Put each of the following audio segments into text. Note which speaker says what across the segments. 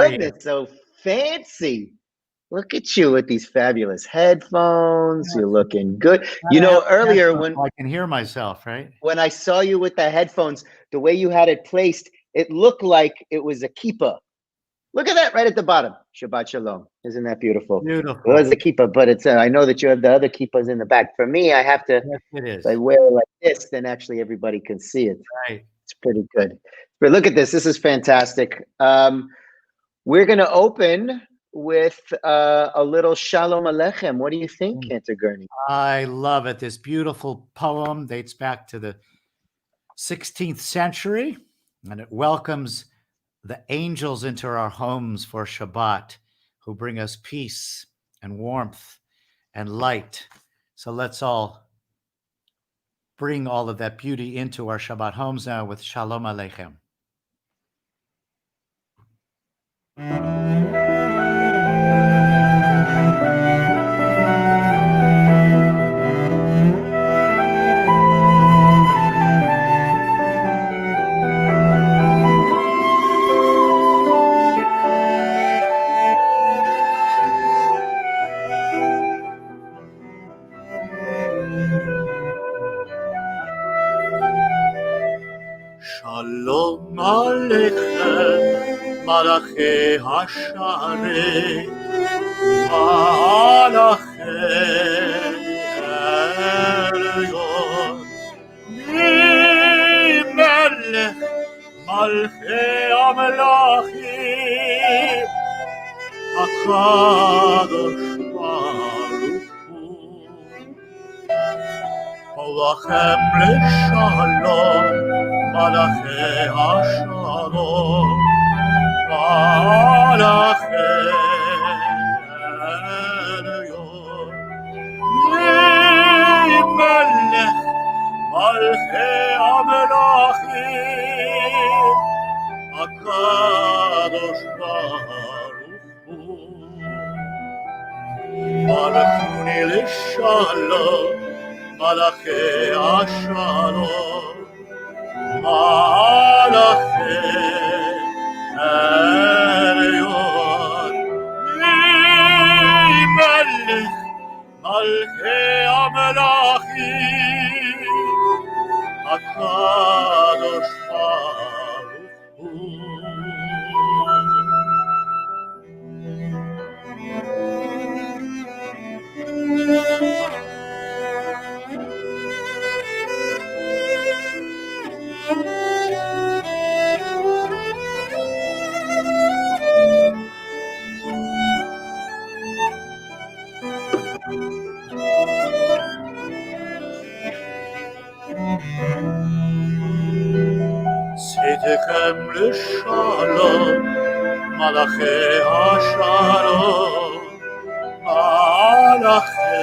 Speaker 1: are you?
Speaker 2: goodness, so fancy. Look at you with these fabulous headphones. You're looking good. You
Speaker 1: Gotta have
Speaker 2: know, earlier
Speaker 1: headphones so I can hear myself, right?
Speaker 2: when I saw you with the headphones, the way you had it placed, it looked like it was a kippah. Look at that right at the bottom. Shabbat shalom. Isn't that beautiful?
Speaker 1: Beautiful.
Speaker 2: It was a kippah, but it's. I know that you have the other kippahs in the back. For me, I have to.
Speaker 1: Yes, it is.
Speaker 2: If I wear it like this, then actually everybody can see it.
Speaker 1: Right.
Speaker 2: It's pretty good. But look at this. This is fantastic. We're going to open with a little Shalom Aleichem. What do you think, Cantor Gurney?
Speaker 1: I love it. This beautiful poem dates back to the 16th century, and it welcomes the angels into our homes for Shabbat, who bring us peace and warmth and light. So let's all bring all of that beauty into our Shabbat homes now with Shalom Aleichem. Shalom Aleichem, Malachi Hasharei, Malachi Elyon, Melech Malchi Amelachim, HaKadosh Baruch Hu, Olachem L'Shalom, Malachi Hashalom, Malachi Elyon, Melech Malchi Amelachim, HaKadosh Baruch Hu, Malachuni L'Shalom, Malachi Hashalom, Malachi Elyon, Melech Malchi Amelachim, HaKadosh Baruch Hu. Tzidkem L'Shalom, Malachi Hashalom, Malachi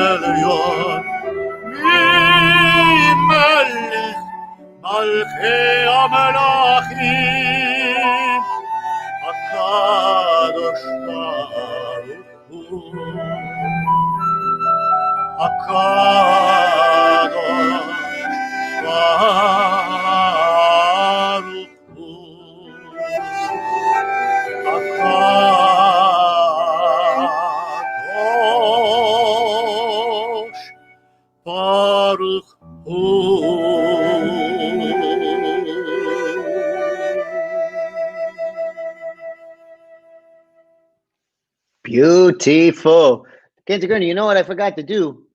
Speaker 1: Elyon, Melech Malchi Amelachim, HaKadosh Baruch Hu, HaKadosh Baruch Hu, HaKadosh Baruch Hu.
Speaker 2: Beautiful. Cantor Gurney, you know what I forgot to do?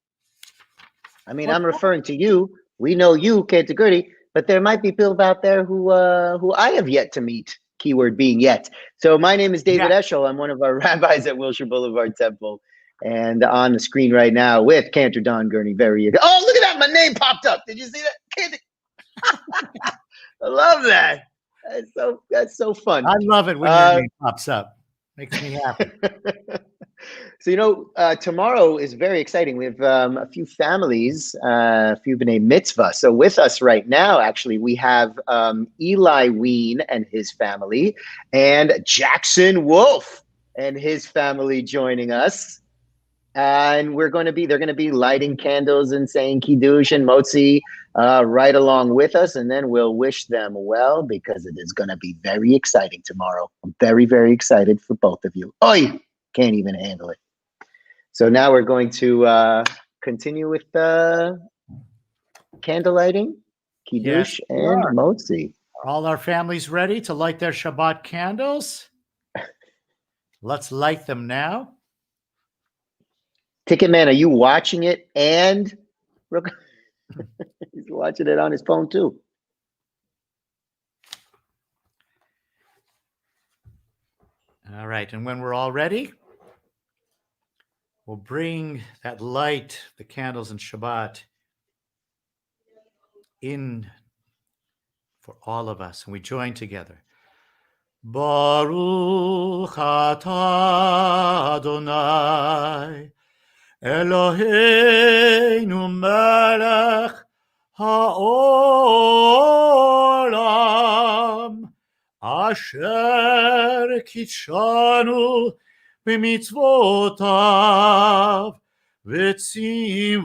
Speaker 2: I mean, I'm referring to you. We know you, Cantor Gurney, but there might be people out there who I have yet to meet, keyword being yet. So my name is David Eshel. I'm one of our rabbis at Wilshire Boulevard Temple. And on the screen right now with Cantor Don Gurney. Oh, look at that. My name popped up. Did you see that? Cantor. I love that. That's so fun.
Speaker 1: I love it when your name pops up. Makes me happy.
Speaker 2: So, you know, tomorrow is very exciting. We have a few families, a few b'nai mitzvah. So with us right now, actually, we have Eli Ween and his family and Jackson Wolf and his family joining us. And they're going to be lighting candles and saying Kiddush and Motzi right along with us. And then we'll wish them well, because it is going to be very exciting tomorrow. I'm very, very excited for both of you. Oi! Can't even handle it. So now we're going to continue with candle lighting, Kiddush,
Speaker 1: Yes, we
Speaker 2: and
Speaker 1: are.
Speaker 2: Motzi.
Speaker 1: Are all our families ready to light their Shabbat candles? Let's light them now.
Speaker 2: Ticketman, are you watching it? And he's watching it on his phone too.
Speaker 1: All right, and when we're all ready, we'll bring that light, the candles and Shabbat, in for all of us, and we join together. Baruch atah Adonai Eloheinu melech haolam asher kitshanu b'mitzvotav v'tzivanu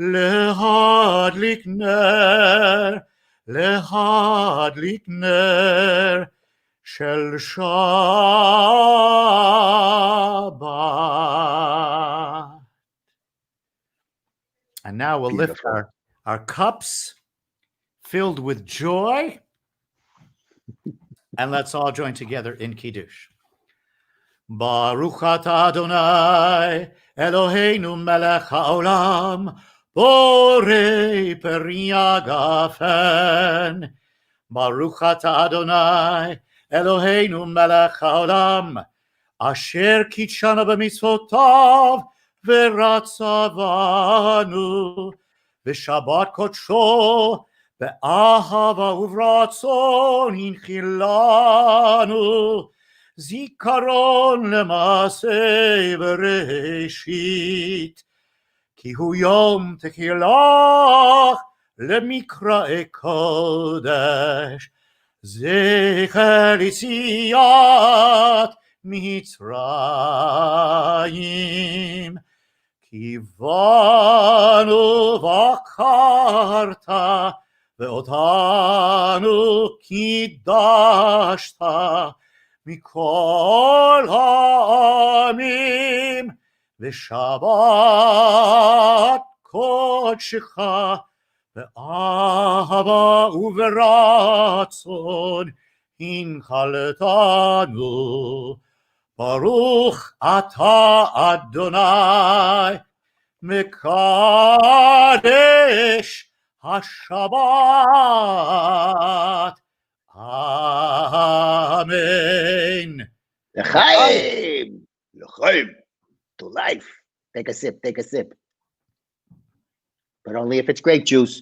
Speaker 1: lehadlik ner shel Shabbat. And now we'll lift our cups filled with joy, and let's all join together in Kiddush. Baruch atah Adonai Eloheinu melech haolam borei peri hagafen. Baruch atah Adonai Eloheinu melech haolam asher kitshanu b'mitzvotav v'ratzavanu v'shabbat kodsho be'ahava uvratzon hinchilanu zikaron lemaseh bereshit ki hu yom techilach lemikra'e kodesh zecher yitziat mitzrayim kivanu vakarta ve'otanu kiddashta mikol ha'amim v'shabbat kodshecha ve'ahava uveratzon hinchaltanu. Baruch atah Adonai mekadesh hashabbat. Amen.
Speaker 2: L'chaim! L'chaim! To life. Take a sip, take a sip. But only if it's grape juice.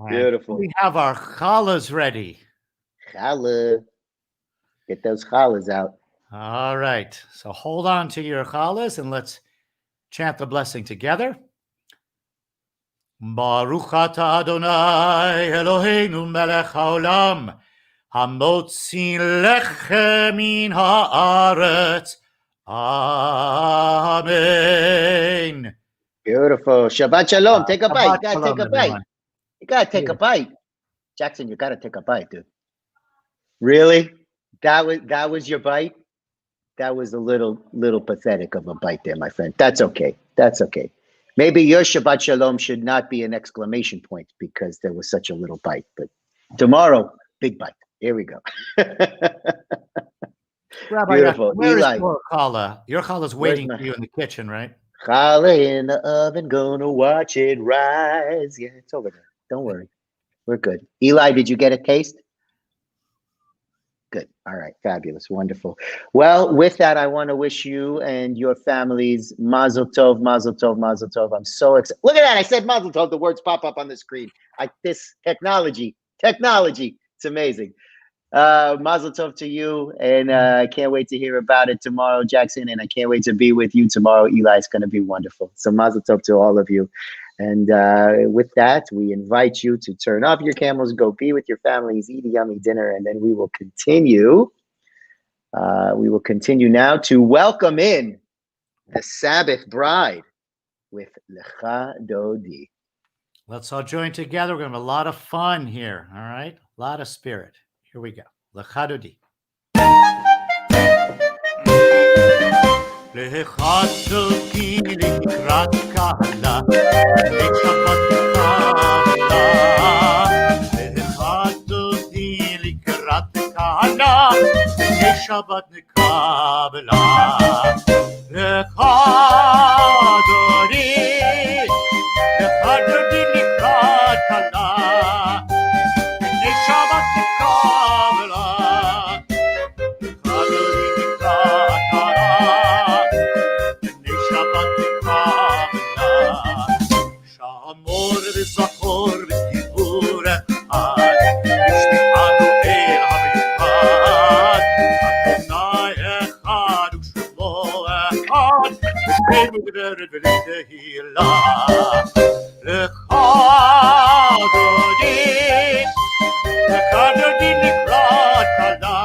Speaker 2: Beautiful.
Speaker 1: We have our challahs ready.
Speaker 2: Challah. Get those challahs out.
Speaker 1: All right. So hold on to your challahs and let's chant the blessing together. Baruch atah Adonai Eloheinu melech haolam hamotzi lechem min haaretz. Amen.
Speaker 2: Beautiful. Shabbat shalom. Take a bite.
Speaker 1: Shabbat
Speaker 2: You gotta
Speaker 1: shalom,
Speaker 2: take a bite.
Speaker 1: everyone.
Speaker 2: You gotta take
Speaker 1: Yeah.
Speaker 2: a bite. Jackson, you gotta take a bite, dude. Really? That was your bite? That was a little pathetic of a bite there, my friend. That's okay. That's okay. Maybe your Shabbat Shalom should not be an exclamation point because there was such a little bite. But tomorrow, big bite. Here we go.
Speaker 1: Rabbi,
Speaker 2: Beautiful.
Speaker 1: where
Speaker 2: Eli.
Speaker 1: is your challah? Your challah's waiting
Speaker 2: my-
Speaker 1: for you in the kitchen, right?
Speaker 2: Challah in the oven, gonna watch it rise. Yeah, it's over there. Don't worry. We're good. Eli, did you get a taste? Good. All right. Fabulous. Wonderful. Well, with that, I want to wish you and your families Mazel Tov, Mazel Tov, Mazel Tov. I'm so excited. Look at that. I said Mazel Tov. The words pop up on the screen. This technology. It's amazing. Mazel Tov to you. And I can't wait to hear about it tomorrow, Jackson. And I can't wait to be with you tomorrow. Eli, it's going to be wonderful. So Mazel Tov to all of you. And with that, we invite you to turn off your camels, go be with your families, eat a yummy dinner, and then we will continue. We will continue now to welcome in the Sabbath bride with Lecha Dodi.
Speaker 1: Let's all join together. We're going to have a lot of fun here. All right. A lot of spirit. Here we go. Lecha Dodi. Lecha Dodi לקראת קהלה, לשבת קהלה. lecha Dodi לקראת קהלה, לשבת קהלה. lecha Dodi, lecha Dodi לקראת קהלה, לשבת קהלה. lecha Dodi לקראת קהלה, לשבת קהלה. שמור וזכור וציבור אחד, ישמענו אל המיוחד. אדוני אחד ושמו אחד, ושמנו גברת ולתהילה. lecha Dodi, lecha Dodi לקראת קהלה,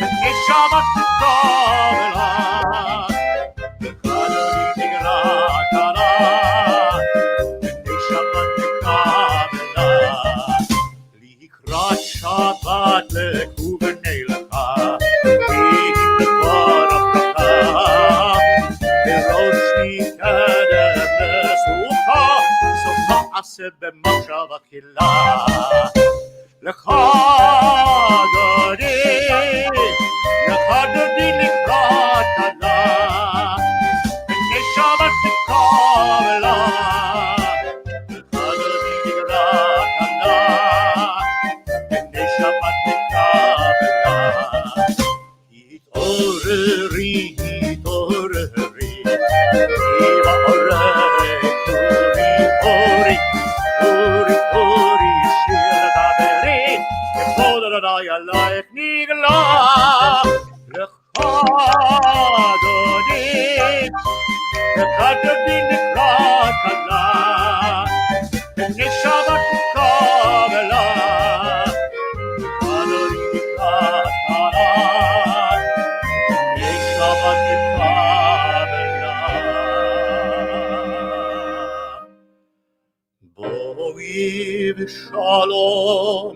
Speaker 1: לשבת קהלה. lecha Dodi לקראת קהלה, לשבת קהלה. לקראת שבת לכו ונלכה, כי אם דבר הברכה, בראש מקדם לסוכה, סופה עשה במחשבה תחילה. lecha Dodi, lecha Dodi לקראת קהלה, לשבת קהלה. lecha Dodi לקראת קהלה, לשבת קהלה. התעוררי, התעוררי, כי בעורק אורי, אורי, אורי, אורי, שיר דברי, כבוד אדוני עלייך נגלה. lecha Dodi, lecha Dodi לקראת קהלה, לשבת קהלה. lecha Dodi לקראת קהלה, לשבת קהלה. בואי בשלום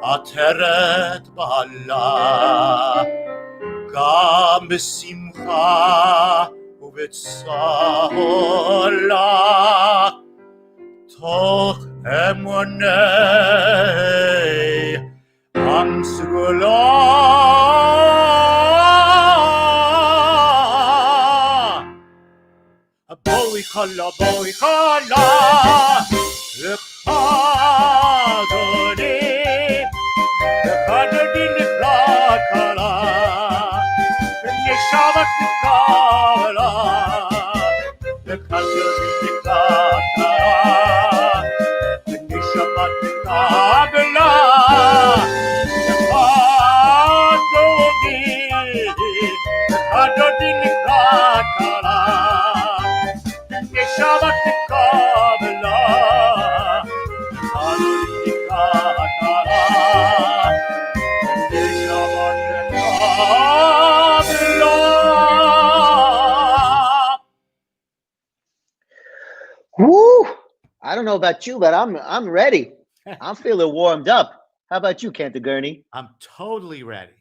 Speaker 1: עטרת בעלה, גם בשמחה ובצהלה, תוך אמוני עם סגולה. בואי חלה, בואי חלה, lecha Dodi, lecha Dodi לקראת קהלה, לשבת קהלה. lecha Dodi לקראת קהלה, לשבת קהלה. lecha Dodi, lecha Dodi לקראת קהלה, לשבת קהלה. lecha Dodi לקראת קהלה, לשבת קהלה.
Speaker 2: Woo! I don't know about you, but I'm ready. I'm feeling warmed up. How about you, Cantor Gurney?
Speaker 1: I'm totally ready.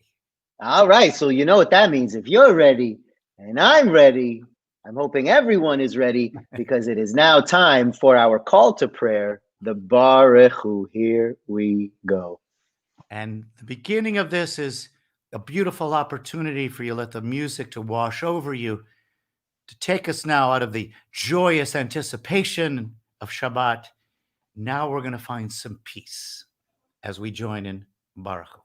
Speaker 2: All right, so you know what that means. If you're ready and I'm ready, I'm hoping everyone is ready because it is now time for our call to prayer, the Baruch Hu. Here we go.
Speaker 1: And the beginning of this is a beautiful opportunity for you. Let the music to wash over you, to take us now out of the joyous anticipation of Shabbat. Now we're going to find some peace as we join in Baruch Hu.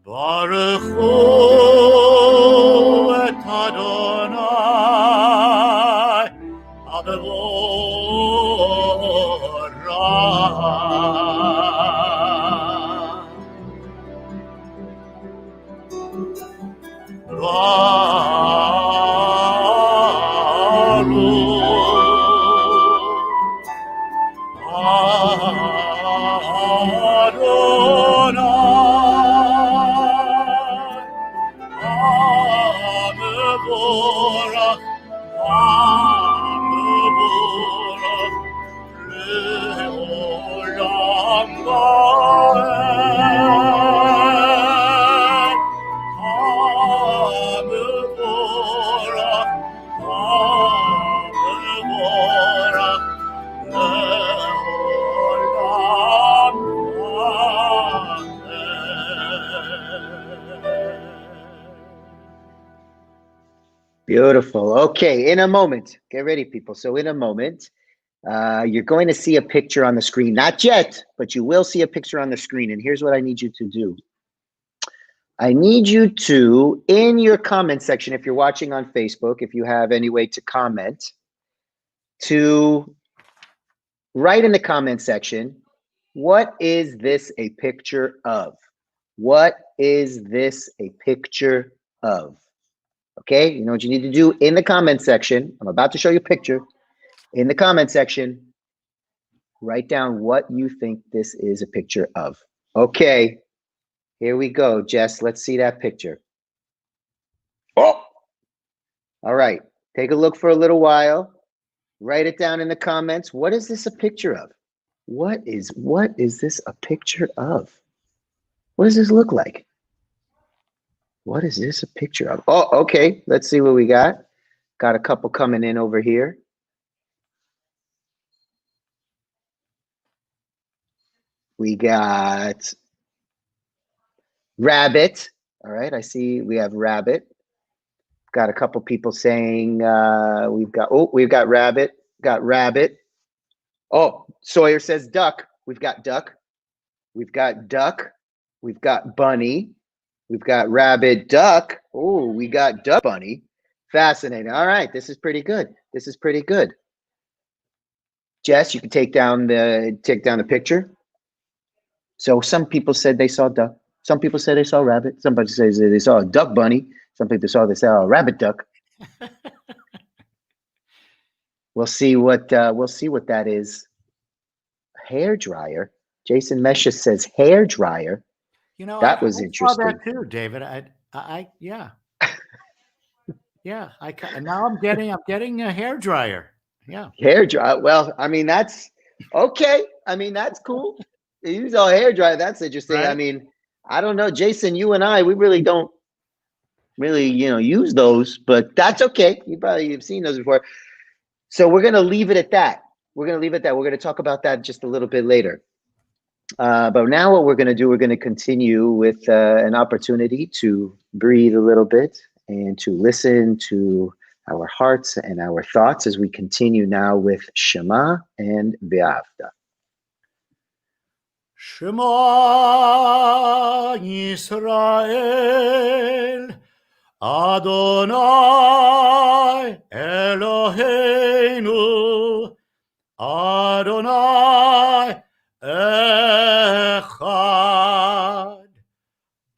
Speaker 1: Baruch Hu et Adonai
Speaker 2: Beautiful. Okay, in a moment, get ready, people. So in a moment, you're going to see a picture on the screen. Not yet, but you will see a picture on the screen. And here's what I need you to do. I need you to, in your comment section, if you're watching on Facebook, if you have any way to comment, to write in the comment section, what is this a picture of? What is this a picture of? Okay, you know what you need to do in the comment section. I'm about to show you a picture. In the comment section, write down what you think this is a picture of. Okay, here we go, Jess. Let's see that picture. Oh, all right. Take a look for a little while. Write it down in the comments. What is this a picture of? What is this a picture of? What does this look like? What is this a picture of? Oh, okay. Let's see what we got. Got a couple coming in over here. We got rabbit. All right, I see we have rabbit. Got a couple people saying we've got rabbit. Got rabbit. Oh, Sawyer says duck. We've got duck. We've got duck. We've got bunny. We've got rabbit, duck. Oh, we got duck, bunny. Fascinating. All right, this is pretty good. This is pretty good. Jess, you can take down the picture. So some people said they saw duck. Some people said they saw rabbit. Somebody says they saw a duck bunny. Some people they saw a rabbit duck. We'll see what that is. Hair dryer. Jason Mesha says hair dryer.
Speaker 1: You know,
Speaker 2: that was interesting.
Speaker 1: I saw that too, David. Yeah. Yeah, now I'm getting a hair dryer. Yeah.
Speaker 2: Hair dryer. Well, I mean, that's okay. I mean, that's cool. They use a hair dryer. That's interesting. Right? I mean, I don't know, Jason, you and I, we really don't use those, but that's okay. You've seen those before. So we're going to leave it at that. We're going to talk about that just a little bit later. But now what we're going to do, we're going to continue with an opportunity to breathe a little bit and to listen to our hearts and our thoughts as we continue now with Shema and Ve'afta.
Speaker 1: Shema Yisrael Adonai Eloheinu Adonai Echad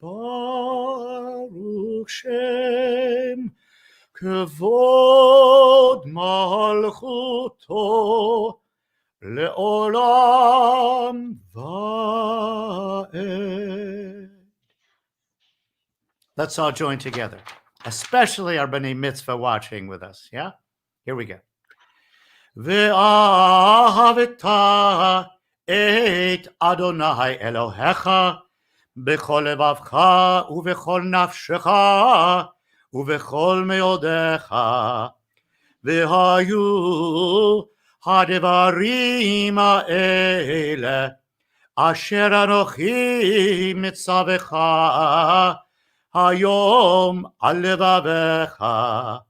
Speaker 1: Baruch Shem Kavod Malchuto le'olam va'ed. Let's all join together, especially our B'nai Mitzvah watching with us. Yeah? Here we go. Ve'ahaveta et Adonai Elohecha b'chol levavcha u'v'chol nafshecha u'v'chol meodecha ve'hayu hadevarim ha'ele asher anochi mitzavecha hayom al levavecha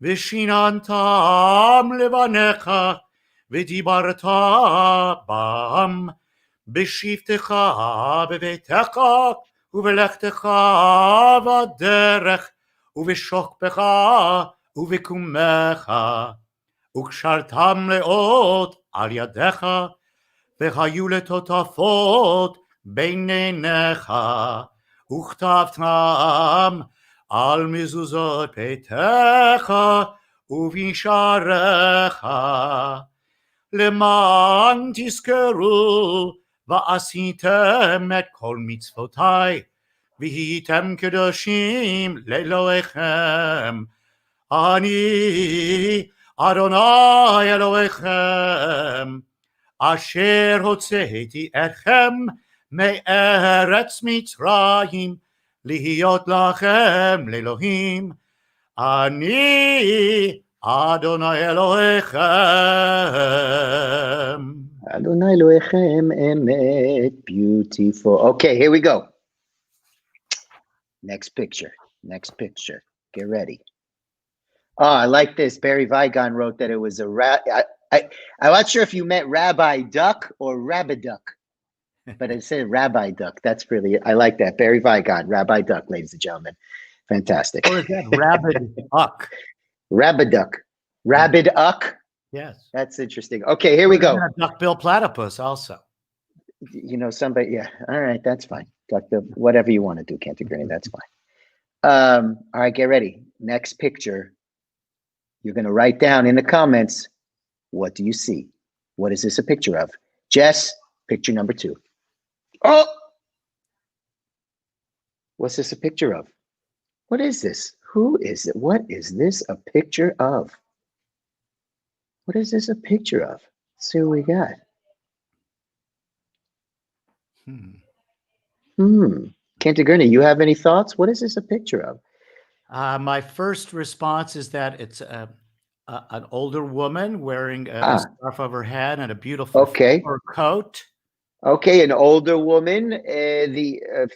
Speaker 1: ושיננתם לבניך ודיברת בם בשבתך בביתך ובלכתך בדרך ובשוכבך ובקומך וקשרתם לאות על ידיך והיו לטוטפות בין עיניך וכתבתם על מזוזות ביתך ובשעריך למען תזכרו ועשיתם את כל מצוותיי והייתם קדושים לאלוהיכם אני אדוני אלוהיכם אשר הוצאתי אתכם מארץ מצרים להיות לכם לאלוהים אני אדוני אלוהיכם.
Speaker 2: Adonai Elohechem emet. Beautiful. Okay, here we go. Next picture. Get ready. Oh, I like this. Barry Vigon wrote that it was a I'm not sure if you meant Rabbi Duck or Rabiduck, but it said Rabbi Duck. That's really, I like that. Barry Vigon, Rabbi Duck, ladies and gentlemen. Fantastic.
Speaker 1: Or is that Rabid Uck?
Speaker 2: Rabiduck. Rabiduck?
Speaker 1: Yes.
Speaker 2: That's interesting. Okay, here we go.
Speaker 1: Duck-bill platypus also.
Speaker 2: You know, somebody, yeah. All right, that's fine. Duck-bill, whatever you want to do, Cantor Gurney, that's fine. All right, get ready. Next picture. You're going to write down in the comments, what do you see? What is this a picture of? Jess, picture number 2. Oh! What's this a picture of? What is this? Who is it? What is this a picture of? What is this a picture of? Let's see what we got. Cantor Gurney, you have any thoughts? What is this a picture of?
Speaker 1: My first response is that it's an older woman wearing a scarf over her head and a beautiful fur coat.
Speaker 2: Okay, an older woman,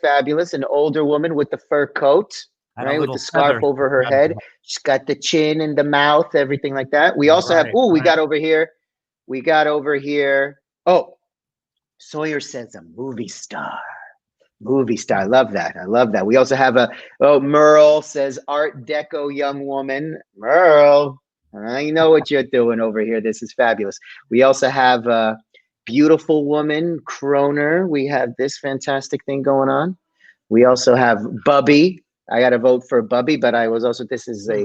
Speaker 2: fabulous, an older woman with the fur coat, and right, with the scarf over her head. She's got the chin and the mouth, everything like that. We also have, we got over here. Oh, Sawyer says a movie star. I love that. We also have Merle says Art Deco young woman. Merle, I know what you're doing over here. This is fabulous. We also have a beautiful woman, Kroner. We have this fantastic thing going on. We also have Bubby. I got to vote for Bubby, but I was also, this is a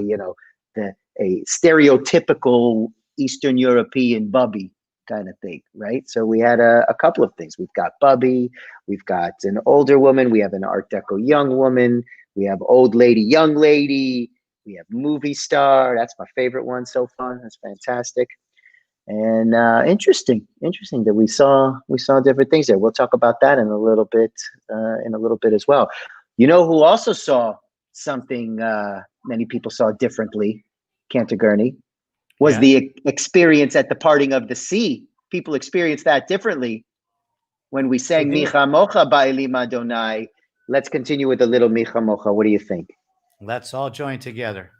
Speaker 2: stereotypical Eastern European Bubby kind of thing, right? So we had a couple of things. We've got Bubby, we've got an older woman, we have an Art Deco young woman, we have old lady, young lady, we have movie star. That's my favorite one so far. That's fantastic. And interesting that we saw different things there. We'll talk about that in a little bit as well. You know who also saw something many people saw differently, Cantor Gurney, was the experience at the parting of the sea. People experienced that differently when we sang Micha Mocha Ba'elim Adonai. Let's continue with a little Micha Mocha. What do you think?
Speaker 1: Let's all join together.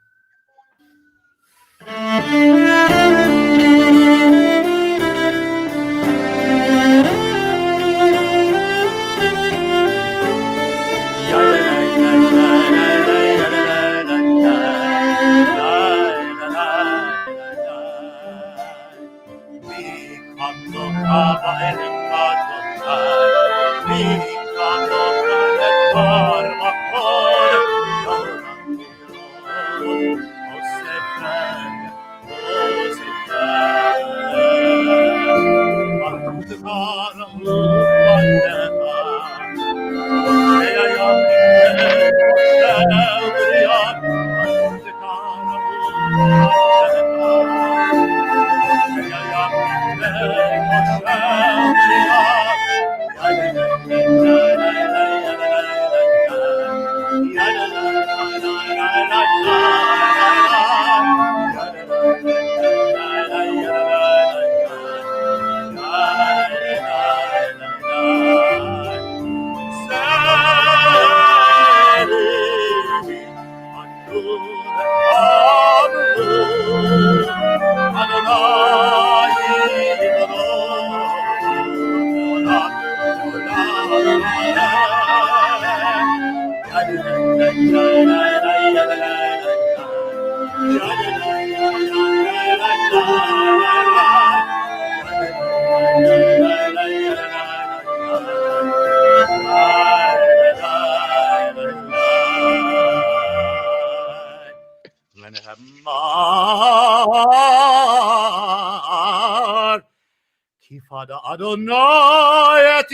Speaker 1: Kifada Adonai et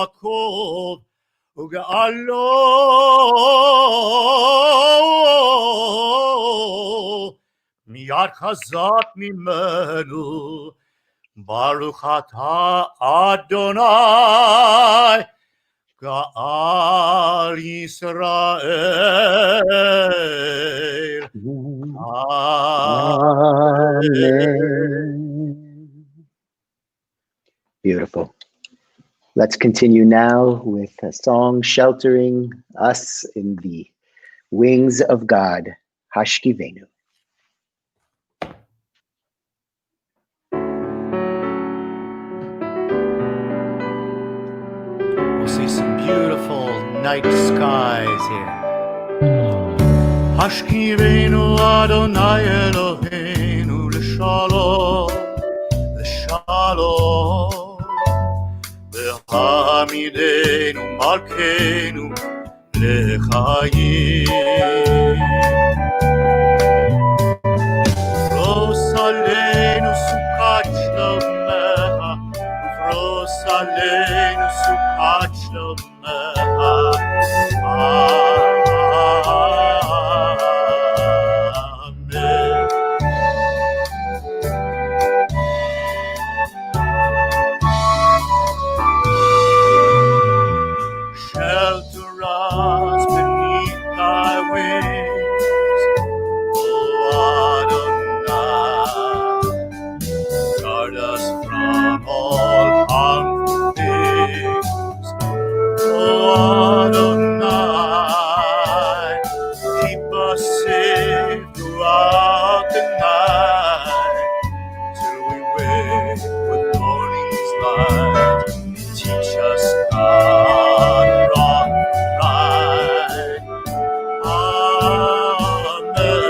Speaker 1: Yaakov Uge'alo miyad chazak mimenu Baruch atah Adonai Ga'al Yisrael.
Speaker 2: Amen. Beautiful. Let's continue now with a song sheltering us in the wings of God. Hashkivenu.
Speaker 1: We'll see some beautiful night skies here. Hashkivenu Adonai Eloheinu l'shalom, l'shalom. V'hamidenu malkeinu l'chayim. Ufros aleinu sukat shlomecha, ufros aleinu sukat shlomecha. Amen. Shelter us beneath thy wings, O Adonai. Guard us from all harmful things, O Adonai. Keep us safe throughout the night, till we wake with morning's light. Teach us God, wrong, right. Amen. Amen.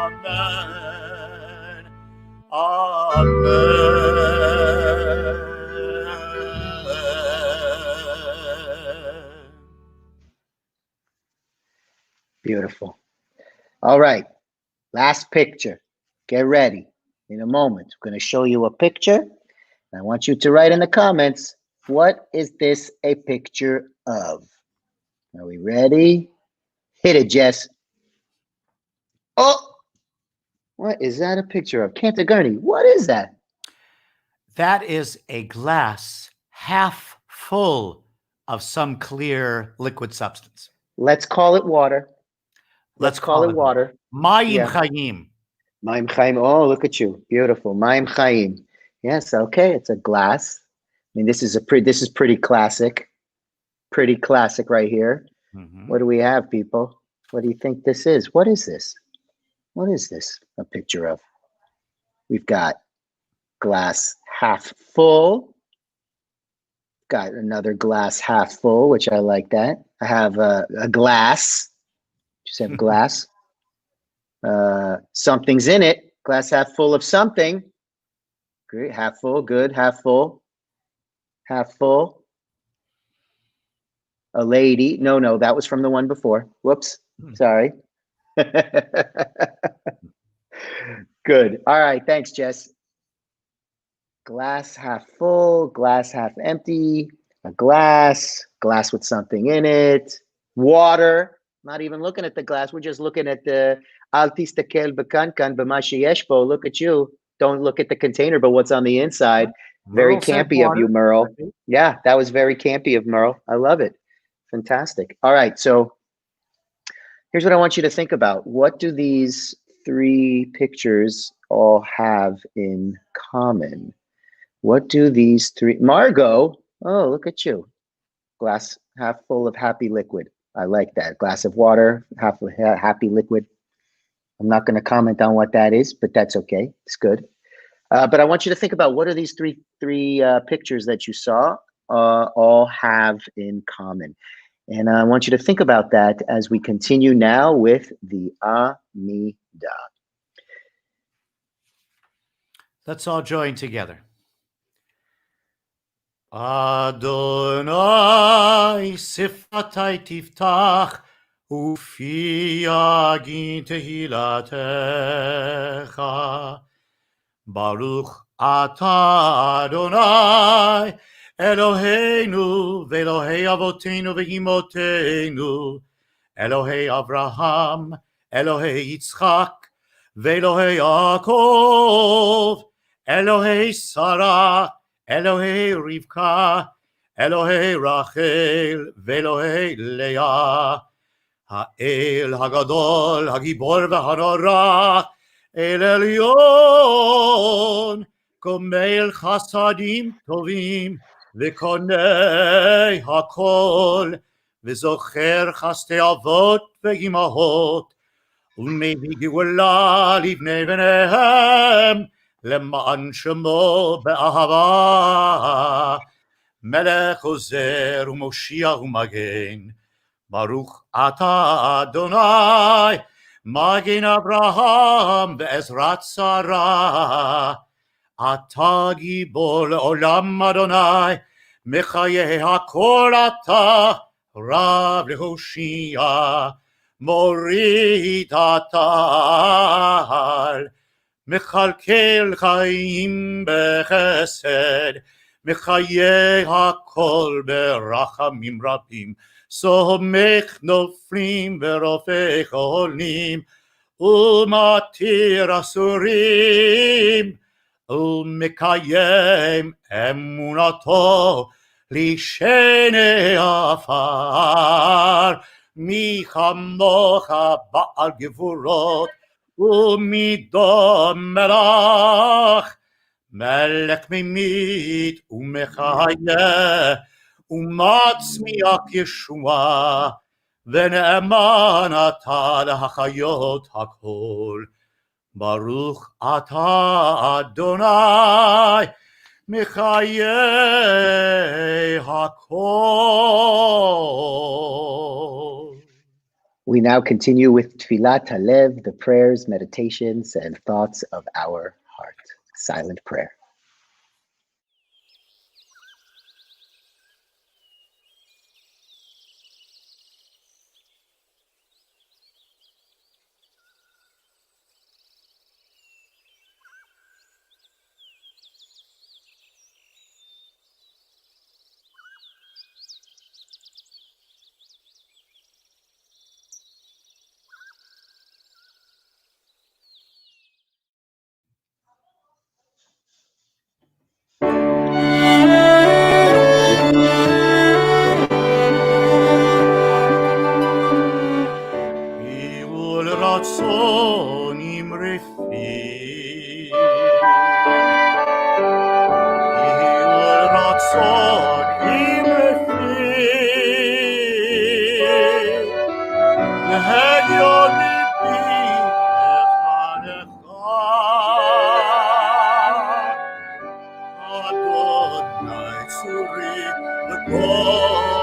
Speaker 1: Amen. Amen.
Speaker 2: Beautiful. All right. Last picture. Get ready. In a moment, I'm going to show you a picture. I want you to write in the comments, what is this a picture of? Are we ready? Hit it, Jess. Oh, what is that a picture of? Cantor Gurney, what is that?
Speaker 1: That is a glass half full of some clear liquid substance.
Speaker 2: Let's call it water.
Speaker 1: Let's call it
Speaker 2: water.
Speaker 1: Mayim
Speaker 2: Yeah.
Speaker 1: Chayim.
Speaker 2: Maim Chaim. Oh, look at you. Beautiful. Maim Chaim. Yes, okay. It's a glass. I mean, this is pretty classic. Pretty classic right here.
Speaker 1: Mhm.
Speaker 2: What do we have, people? What do you think this is? What is this? What is this a picture of? We've got glass half full. Got another glass half full, which I like that. I have a glass. Just have glass. Something's in it. Glass half full of something. Great. Half full. Good. Half full. Half full. A lady. No, that was from the one before. Whoops. Sorry. Good. All right. Thanks, Jess. Glass half full, glass half empty, a glass with something in it, water. Not even looking at the glass. We're just looking at the Al tistakel b'kankan b'ma sheyesh bo. Look at you. Don't look at the container, but what's on the inside. Very campy of you, Merle. Yeah, that was very campy of Merle. I love it. Fantastic. All right, so here's what I want you to think about. What do these three pictures all have in common? What do these three, Margot? Oh, look at you. Glass half full of happy liquid. I like that. Glass of water, half of happy liquid. I'm not going to comment on what that is, but that's okay. It's good. But I want you to think about what are these three pictures that you saw all have in common. And I want you to think about that as we continue now with the Amidah.
Speaker 1: Let's all join together. Adonai sifatai tiftach ufi yagin tehilatecha Baruch atah Adonai Eloheinu ve'Elohei avotenu ve'imotenu Elohei Avraham Elohei Yitzchak ve'Elohei Yaakov Elohei Sarah Elohei Rivka, Elohei Rachel, Ve'Elohei Leah, Ha'el Hagadol, Hagibor V'Hanora, El Elyon, Gomel Chasadim Tovim, V'Konei Hakol, V'Zocher Chaste Avot Ve'Imahot, U'Mevi Geula Livnei V'Nehem, למען שמו באהבה, מלך עוזר ומושיע ומגן, ברוך אתה אדוני, מגן אברהם בעזרת שרה, אתה גיבור לעולם אדוני, מחיי הכל אתה, רב להושיע, מוריד הטל, מכלכל חיים בחסד, מחיי הכל ברחמים רבים, סומך נופלים ורופא חולים, ומתיר אסורים, ומקיים אמונתו לשני עפר, מי כמוך בעל גבורות, ומידו מלך, מלך ממית ומחיה, ומצמיח ישועה, ונאמן אתה להחיות הכל. ברוך אתה אדוני, מחיי הכל.
Speaker 2: We now continue with Tfilat Halev, the prayers, meditations, and thoughts of our heart. Silent prayer.
Speaker 1: רצון עם רפי, רצון עם רפי, והגיון ליבי לפניך, אדוני צורי וגואלי.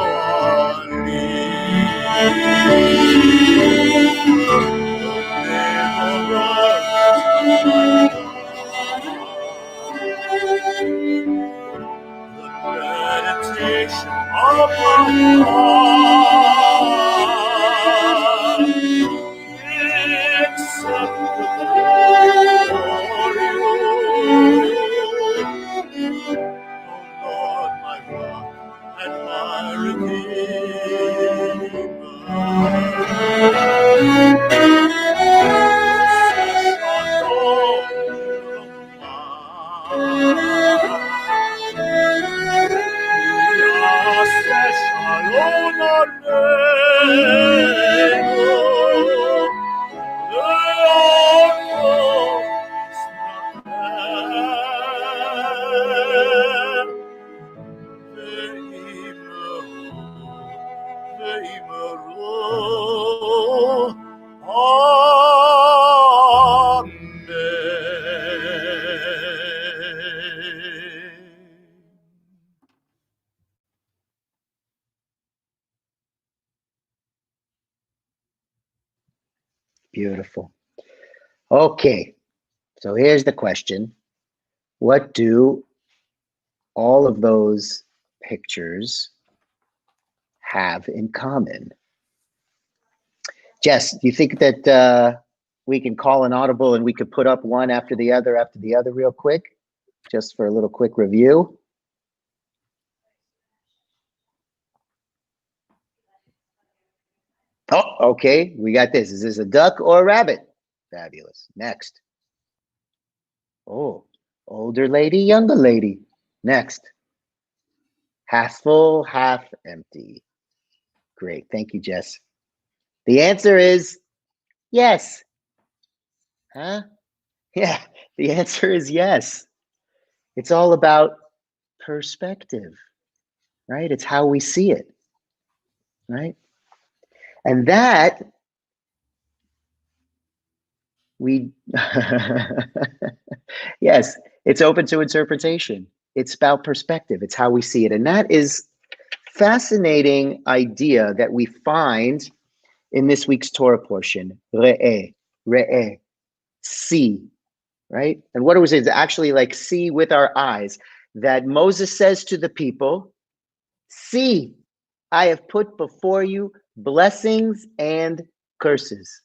Speaker 2: Beautiful. Okay, so here's the question. What do all of those pictures have in common? Jess, do you think that we can call an audible and we could put up one after the other real quick, just for a little quick review? Oh, okay, we got this. Is this a duck or a rabbit? Fabulous. Next. Oh, older lady, younger lady. Next. Half full, half empty. Great. Thank you, Jess. The answer is yes. Huh? Yeah, the answer is yes. It's all about perspective, right? It's how we see it, right? And that we, yes, it's open to interpretation. It's about perspective. It's how we see it. And that is fascinating idea that we find in this week's Torah portion. Re'eh, see, right? And what it was, it's actually like see with our eyes, that Moses says to the people, see, I have put before you blessings and curses,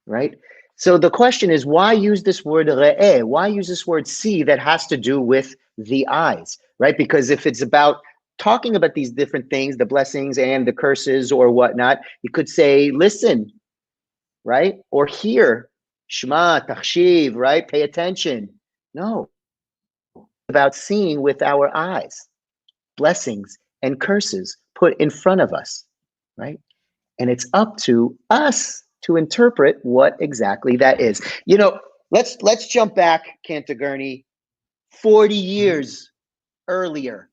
Speaker 2: right? So the question is, why use this word re'eh? Why use this word see that has to do with the eyes, right? Because if it's about talking about these different things, the blessings and the curses or whatnot, you could say, listen, right? Or hear, shema, tachshiv, right? Pay attention. No, about seeing with our eyes, blessings and curses put in front of us, right? And it's up to us to interpret what exactly that is. You know, let's jump back, Cantor Gurney, 40 years earlier,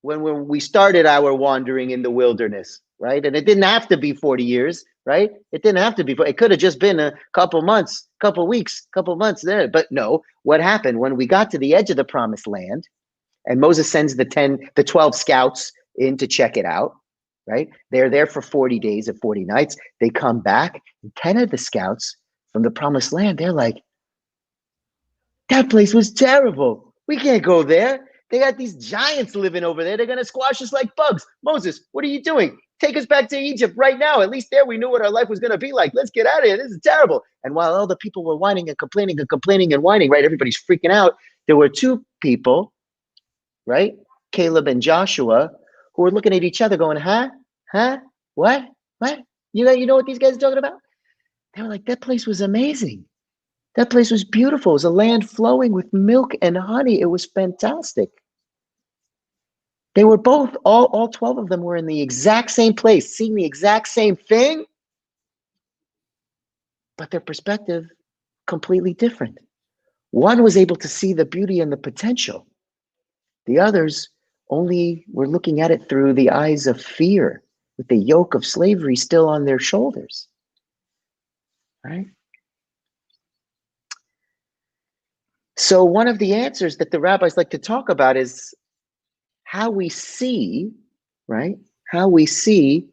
Speaker 2: when we started our wandering in the wilderness, right? And it didn't have to be 40 years, right? It didn't have to be. It could have just been a couple months, couple weeks, couple months there. But no, what happened when we got to the edge of the promised land and Moses sends the 12 scouts in to check it out, right? They're there for 40 days and 40 nights. They come back, and 10 of the scouts from the promised land, they're like, that place was terrible. We can't go there. They got these giants living over there. They're going to squash us like bugs. Moses, what are you doing? Take us back to Egypt right now. At least there we knew what our life was going to be like. Let's get out of here. This is terrible. And while all the people were whining and complaining and complaining and whining, right? Everybody's freaking out. There were two people, right? Caleb and Joshua, who were looking at each other going, huh? What? You know what these guys are talking about? They were like, that place was amazing. That place was beautiful. It was a land flowing with milk and honey. It was fantastic. They were both, all 12 of them were in the exact same place, seeing the exact same thing, but their perspective completely different. One was able to see the beauty and the potential. The others only were looking at it through the eyes of fear, with the yoke of slavery still on their shoulders, right? So one of the answers that the rabbis like to talk about is how we see, right? How we see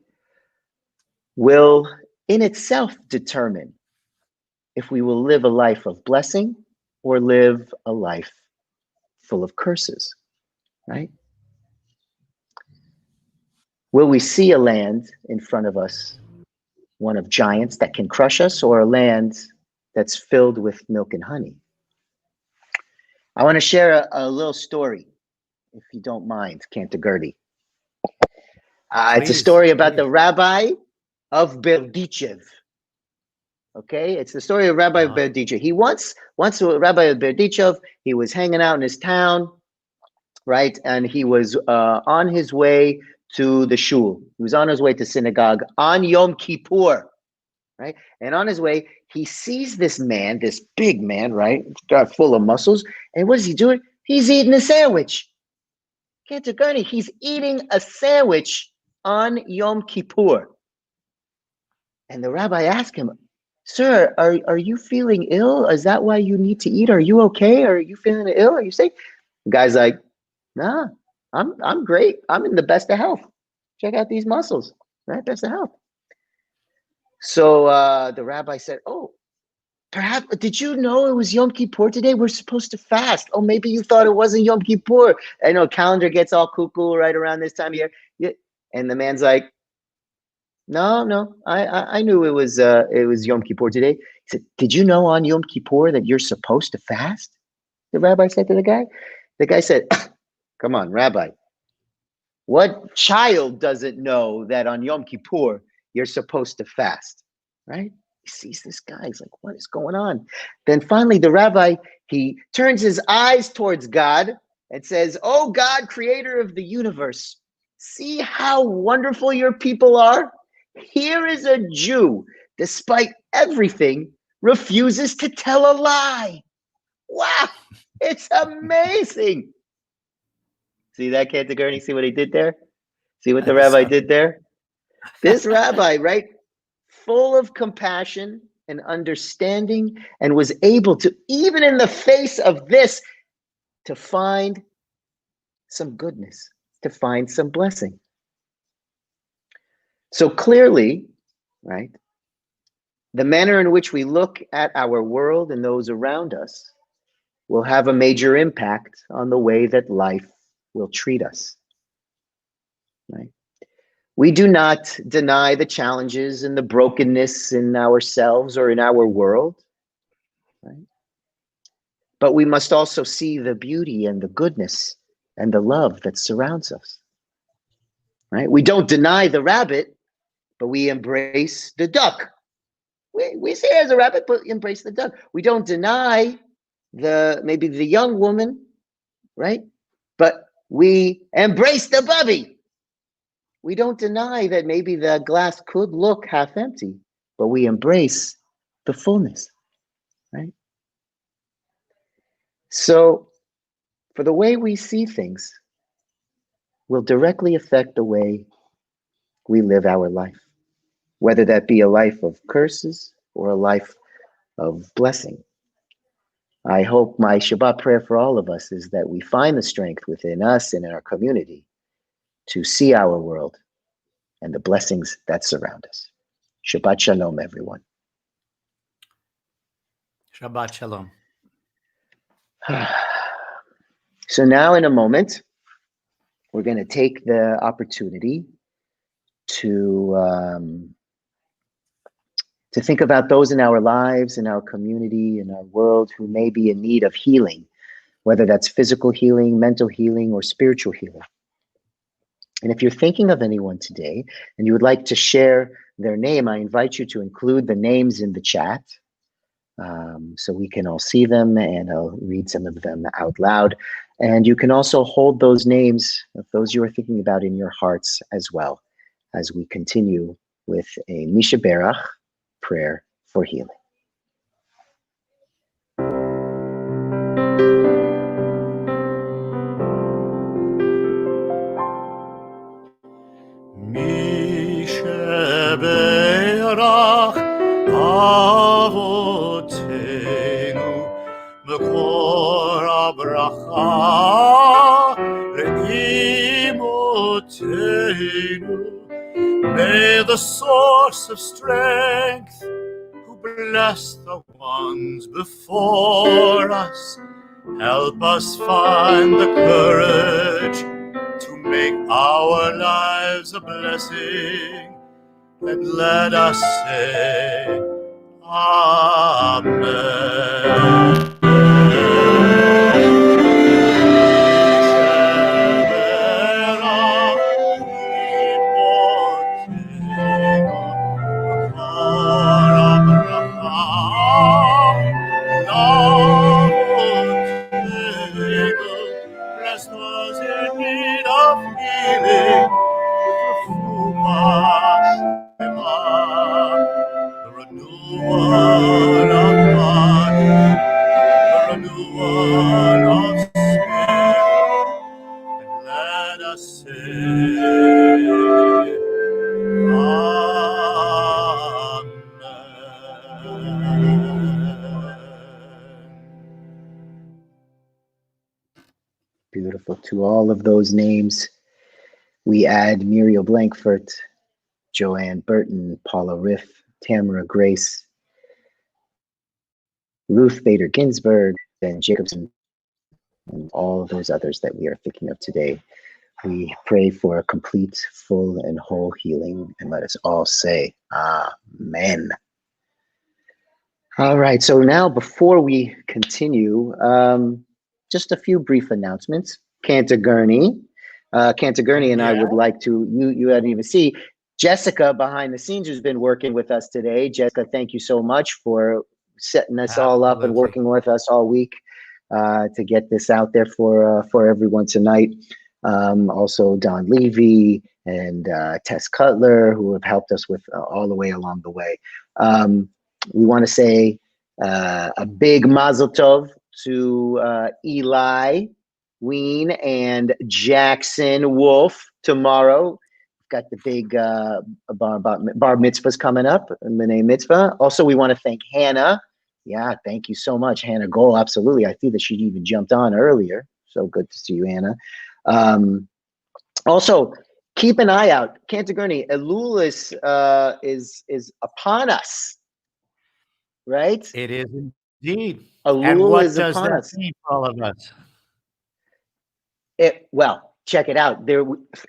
Speaker 2: will in itself determine if we will live a life of blessing or live a life full of curses, right? Will we see a land in front of us, one of giants that can crush us, or a land that's filled with milk and honey? I want to share a little story, if you don't mind, Cantor Gurney. It's a story about the Rabbi of Berdichev. Okay, it's the story of Rabbi of Berdichev. He once Rabbi of Berdichev, he was hanging out in his town, right? And he was on his way to the shul. He was on his way to synagogue on Yom Kippur, right? And on his way, he sees this man, this big man, right? Full of muscles. And what is he doing? He's eating a sandwich. Cantor Gurney, he's eating a sandwich on Yom Kippur. And the rabbi asked him, "Sir, are you feeling ill? Is that why you need to eat? Are you okay? Are you feeling ill? Are you sick?" The guy's like, "Nah, I'm great. I'm in the best of health. Check out these muscles, right? Best of health." So the rabbi said, "Oh, perhaps, did you know it was Yom Kippur today? We're supposed to fast. Oh, maybe you thought it wasn't Yom Kippur." I know calendar gets all cuckoo right around this time of year. Yeah. And the man's like, No, I knew it was Yom Kippur today. He said, "Did you know on Yom Kippur that you're supposed to fast?" The rabbi said to the guy. The guy said, "Come on, Rabbi. What child doesn't know that on Yom Kippur you're supposed to fast?" Right? He sees this guy. He's like, "What is going on?" Then finally, the rabbi, he turns his eyes towards God and says, "Oh God, creator of the universe, see how wonderful your people are? Here is a Jew, despite everything, refuses to tell a lie. Wow, it's amazing." See that, Cantor Gurney? See what he did there? See what the rabbi did there? This rabbi, right, full of compassion and understanding, and was able to, even in the face of this, to find some goodness, to find some blessing. So clearly, right, the manner in which we look at our world and those around us will have a major impact on the way that life will treat us, right? We do not deny the challenges and the brokenness in ourselves or in our world, right? But we must also see the beauty and the goodness and the love that surrounds us, right? We don't deny the rabbit, but we embrace the duck. We see it as a rabbit, but embrace the duck. We don't deny maybe the young woman, right? But we embrace the bubby. We don't deny that maybe the glass could look half empty, but we embrace the fullness, right? So, for the way we see things will directly affect the way we live our life, whether that be a life of curses or a life of blessing. I hope my Shabbat prayer for all of us is that we find the strength within us and in our community to see our world and the blessings that surround us. Shabbat Shalom, everyone.
Speaker 1: Shabbat Shalom.
Speaker 2: So now in a moment, we're going to take the opportunity to think about those in our lives, in our community, in our world who may be in need of healing, whether that's physical healing, mental healing, or spiritual healing. And if you're thinking of anyone today and you would like to share their name, I invite you to include the names in the chat so we can all see them, and I'll read some of them out loud. And you can also hold those names of those you are thinking about in your hearts as well, as we continue with a Misha Berach prayer for healing.
Speaker 1: Misha Berach Avotenu Mekor HaBracha Re'imotenu. May the source of strength, who bless the ones before us, help us find the courage to make our lives a blessing, and let us say Amen. Bless those in need of healing,
Speaker 2: to all of those names, we add Muriel Blankfurt, Joanne Burton, Paula Riff, Tamara Grace, Ruth Bader Ginsburg, Ben Jacobson, and all of those others that we are thinking of today. We pray for a complete, full, and whole healing, and let us all say, Amen. All right, so now before we continue, just a few brief announcements. Cantor Gurney. Cantor Gurney and I would like to, you hadn't even see, Jessica behind the scenes who's been working with us today. Jessica, thank you so much for setting us all up and working with us all week to get this out there for everyone tonight. Also Don Levy and Tess Cutler, who have helped us with all the way along the way. We want to say a big mazel tov to Eli Ween and Jackson Wolf tomorrow. Got the big bar mitzvahs coming up, Minei Mitzvah. Also, we want to thank Hannah. Yeah, thank you so much, Hannah Goal. Absolutely. I see that she even jumped on earlier. So good to see you, Hannah. Also, keep an eye out. Cantor Gurney, Elul is upon us, right?
Speaker 1: It is indeed.
Speaker 2: Elul
Speaker 1: And what
Speaker 2: is
Speaker 1: does
Speaker 2: upon
Speaker 1: that
Speaker 2: us.
Speaker 1: mean for all of us?
Speaker 2: Well, check it out.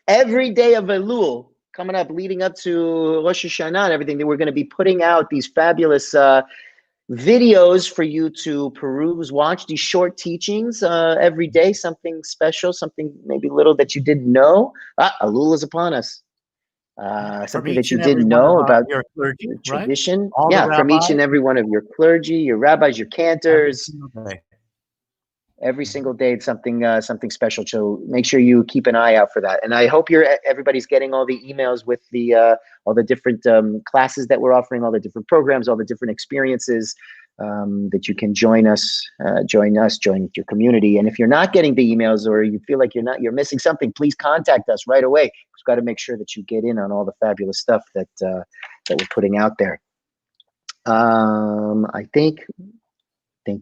Speaker 2: Every day of Elul coming up, leading up to Rosh Hashanah and everything, we're going to be putting out these fabulous videos for you to peruse, watch these short teachings every day, something special, something maybe little that you didn't know. Elul is upon us. Something that you didn't know about
Speaker 1: your clergy,
Speaker 2: the tradition.
Speaker 1: Right?
Speaker 2: Yeah, from each and every one of your clergy, your rabbis, your cantors. Every single day, it's something special. So make sure you keep an eye out for that. And I hope everybody's getting all the emails with the all the different classes that we're offering, all the different programs, all the different experiences that you can join your community. And if you're not getting the emails or you feel like you're missing something, please contact us right away. We've got to make sure that you get in on all the fabulous stuff that we're putting out there. I think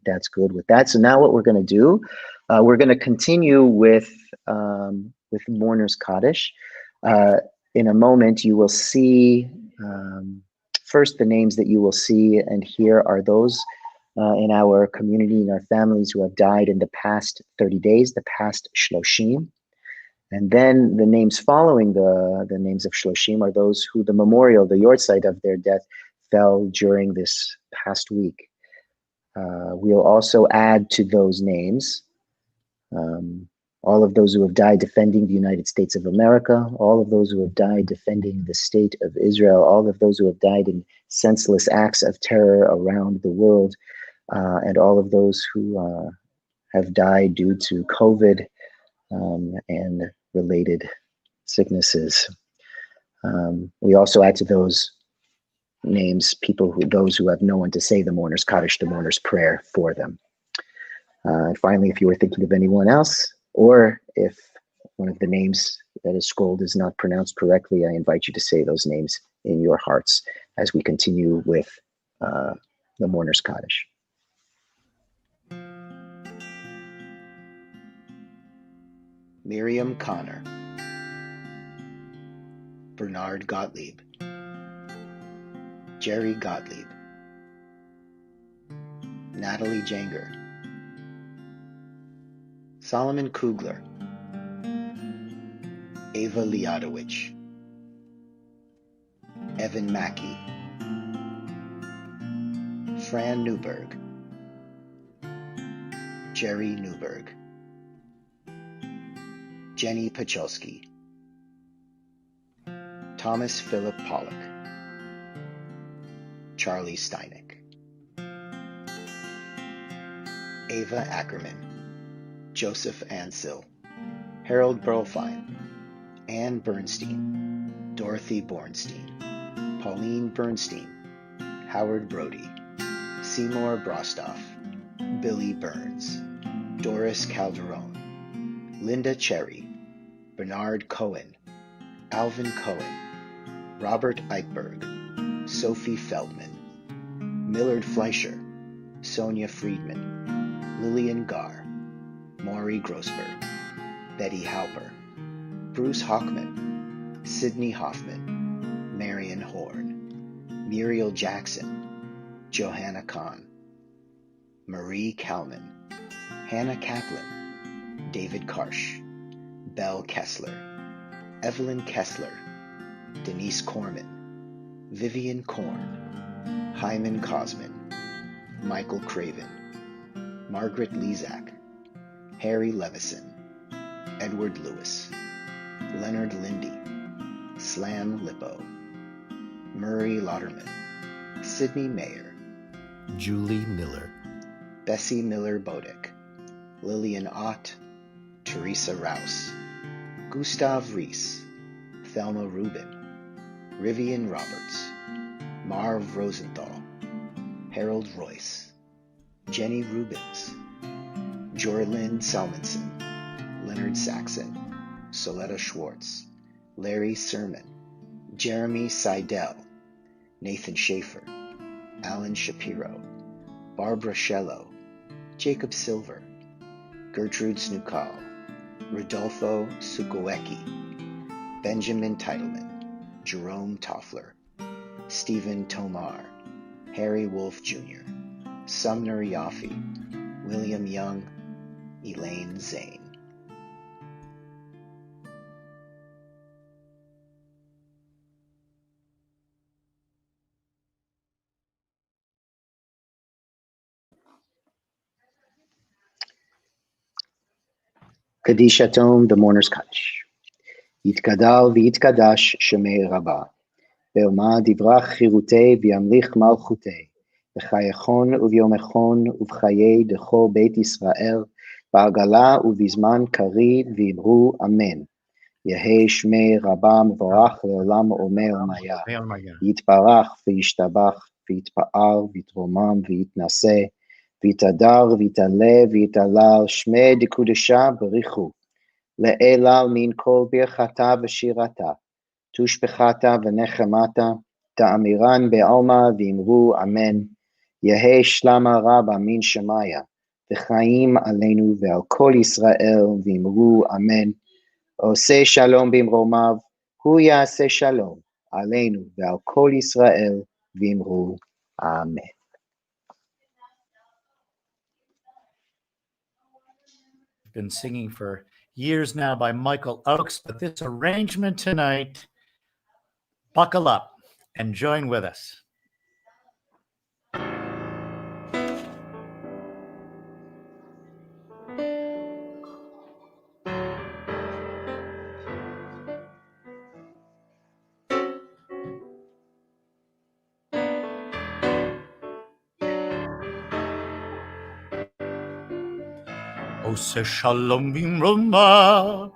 Speaker 2: that's good with that. So now what we're going to do, we're going to continue with Mourner's Kaddish. In a moment, you will see first the names that you will see and hear are those in our community, in our families who have died in the past 30 days, the past Shloshim. And then the names following the names of Shloshim are those who the memorial, the yortzeit of their death fell during this past week. We'll also add to those names all of those who have died defending the United States of America, all of those who have died defending the state of Israel, all of those who have died in senseless acts of terror around the world, and all of those who have died due to COVID and related sicknesses. We also add to those names those who have no one to say the mourner's Kaddish, the mourner's prayer for them. And finally, if you were thinking of anyone else, or if one of the names that is scrolled is not pronounced correctly, I invite you to say those names in your hearts as we continue with the mourner's Kaddish. Miriam Connor, Bernard Gottlieb, Jerry Gottlieb, Natalie Janger, Solomon Kugler, Ava Liadowicz, Evan Mackey, Fran Newberg, Jerry Newberg, Jenny Pachowski, Thomas Philip Pollock, Charlie Steineck, Ava Ackerman, Joseph Ansill, Harold Burlfine, Ann Bernstein, Dorothy Bornstein, Pauline Bernstein, Howard Brody, Seymour Brostoff, Billy Burns, Doris Calderon, Linda Cherry, Bernard Cohen, Alvin Cohen, Robert Eichberg, Sophie Feldman, Millard Fleischer, Sonia Friedman, Lillian Garr, Maury Grossberg, Betty Halper, Bruce Hockman, Sidney Hoffman, Marion Horn, Muriel Jackson, Johanna Kahn, Marie Kalman, Hannah Kaplan, David Karsh, Belle Kessler, Evelyn Kessler, Denise Corman, Vivian Korn, Hyman Cosman, Michael Craven, Margaret Lezak, Harry Levison, Edward Lewis, Leonard Lindy, Slam Lippo, Murray Lauderman, Sidney Mayer,
Speaker 1: Julie Miller,
Speaker 2: Bessie Miller Bodick, Lillian Ott, Teresa Rouse, Gustav Reese, Thelma Rubin, Rivian Roberts, Marv Rosenthal, Harold Royce, Jenny Rubens, Jorlyn Salmonson, Leonard Saxon, Soletta Schwartz, Larry Sermon, Jeremy Seidel, Nathan Schaefer, Alan Shapiro, Barbara Shello, Jacob Silver, Gertrude Snukal, Rodolfo Sukowecki, Benjamin Titleman, Jerome Toffler, Stephen Tomar, Harry Wolf Jr., Sumner Yaffe, William Young, Elaine Zane. Kaddish Atom, the Mourner's Kaddish. יתגדל ויתקדש שמי רבה, ואומה דברך חירותי וימליך מלכותי, בחייכון וביומכון ובחיי דכל בית ישראל, בעגלה ובזמן קריב ואמרו אמן. יהי שמי רבה מבורך לעולם אומר מיה, יתברך וישתבח ויתפאר ויתרומם ויתנשא, ויתהדר ויתעלה ויתהלל שמי דקודשה בריחו, לאלל מן כל ברכתה ושירתה, תושבחתה ונחמתה, תאמירן בעלמא ואמרו אמן, יהי שלמה רבה מן שמיה, וחיים עלינו ועל כל ישראל ואמרו אמן, עושה שלום במרומיו, הוא יעשה שלום עלינו ועל כל ישראל ואמרו אמן.
Speaker 1: Been singing for years now by Michael Oakes, but this arrangement tonight, buckle up and join with us. עושה שלום במרומיו,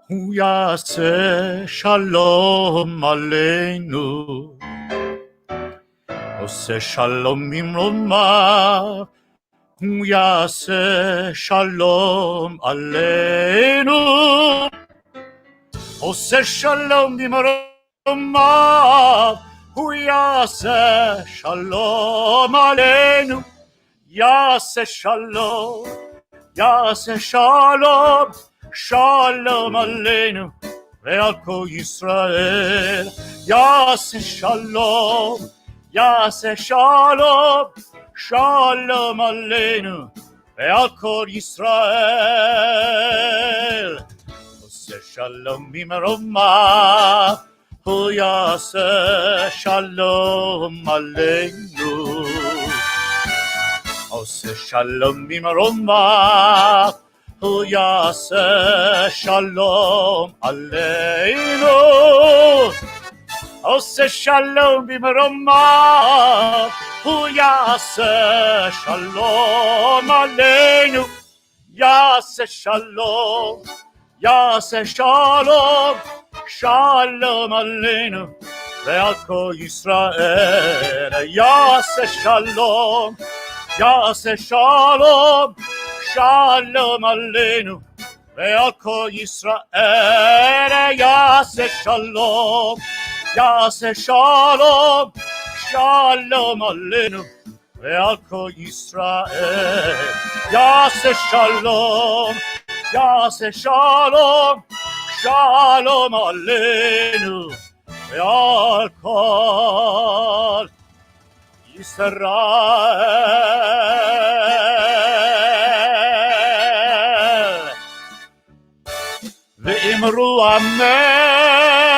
Speaker 1: הוא יעשה שלום עלינו. עושה שלום במרומיו, הוא יעשה שלום עלינו. עושה שלום במרומיו, הוא יעשה שלום עלינו. יעשה שלום, יעשה שלום, שלום עלינו ועל כל ישראל. יעשה שלום, יעשה שלום, שלום עלינו ועל כל ישראל. עושה שלום במרומיו, הוא יעשה שלום עלינו. עושה שלום במרומיו, הוא יעשה שלום עלינו. עושה שלום במרומיו, הוא יעשה שלום עלינו. יעשה שלום, יעשה שלום, שלום עלינו ועל כל ישראל. יעשה שלום, יעשה שלום, שלום עלינו ועל כל ישראל. יעשה שלום, יעשה שלום, שלום עלינו ועל כל ישראל. יעשה שלום, יעשה שלום, שלום עלינו ועל כל ישראל. ואמרו אמן.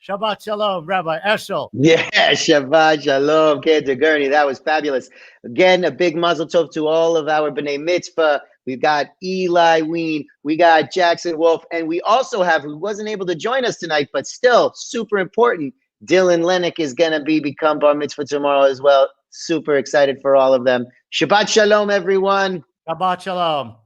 Speaker 1: Shabbat Shalom, Rabbi Eshel.
Speaker 2: Yeah, Shabbat Shalom, Cantor Gurney. That was fabulous. Again, a big mazel tov to all of our B'nai Mitzvah. We've got Eli Ween, we got Jackson Wolf, and we also have, who wasn't able to join us tonight, but still super important, Dylan Lennox is going to become Bar Mitzvah tomorrow as well. Super excited for all of them. Shabbat Shalom, everyone.
Speaker 1: Shabbat Shalom.